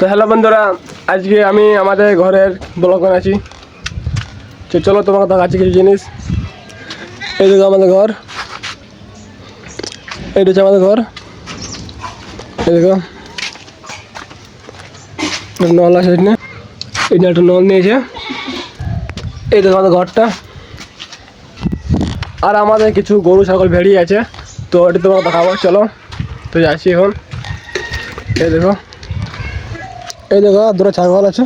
তো হ্যালো বন্ধুরা, আজকে আমি আমাদের ঘরের ব্লগ বানাচ্ছি। চলো তোমাকে দেখাচ্ছি কিছু জিনিস। এই দেখো আমাদের ঘর, এইটা হচ্ছে আমাদের ঘর। এই দেখো নল আছে, এটা একটা নল নিয়েছে। এই দেখো আমাদের ঘরটা। আর আমাদের কিছু গরু ছাগল ভেড়ি আছে, তো এটা তোমাকে দেখাবো। চলো তো যাচ্ছি এখন। এই দেখো দুটো ছাগল আছে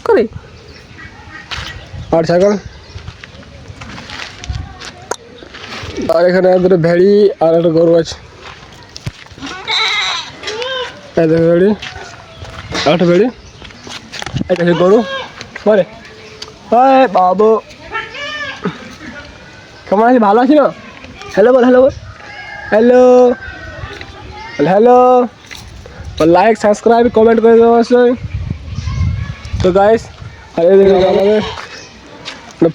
কই, আর ছাগল, আর এখানে দুটো ভেড়ি আর একটা গরু আছে। এই দেখো ভেড়ি, একটা ভেড়ি, এটা হচ্ছে গরু। বলে হয় বাবু, কেমন আছি? ভালো আছি না? হ্যালো বল, হ্যালো বল, hello hello, like subscribe comment করে দেবো অবশ্যই। তো গাইস, আর এই দেখো আমাদের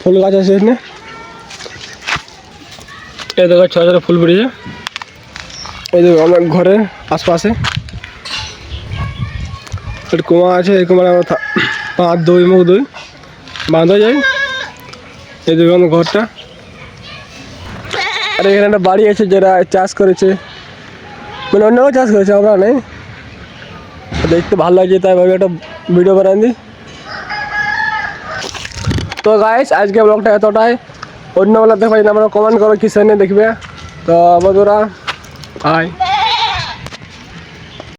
ফুল গাছ আছে এখানে। এই দেখো ছোটো ছোটো ফুল বেরিয়েছে। এই দেখো আমার ঘরের আশপাশে একটা কুয়া আছে, এই কুমার আমরা হাত ধুই, মুখ ধুই, বাঁধা যায়। এই দেখো আমার ঘরটা। আর এখানে একটা বাড়ি আছে, যারা চাষ করেছে, মানে অন্যরাও চাষ করেছে, আমরা নেই। দেখতে ভালো লাগছে, তাই ভাবে একটা ভিডিও বানাই দিই। তো গাইস, আজকে ব্লগটা এতটাই। অন্য বেলা দেখো, আমরা কমেন্ট করো কিসে নিয়ে দেখবে। তো বন্ধুরা, হাই।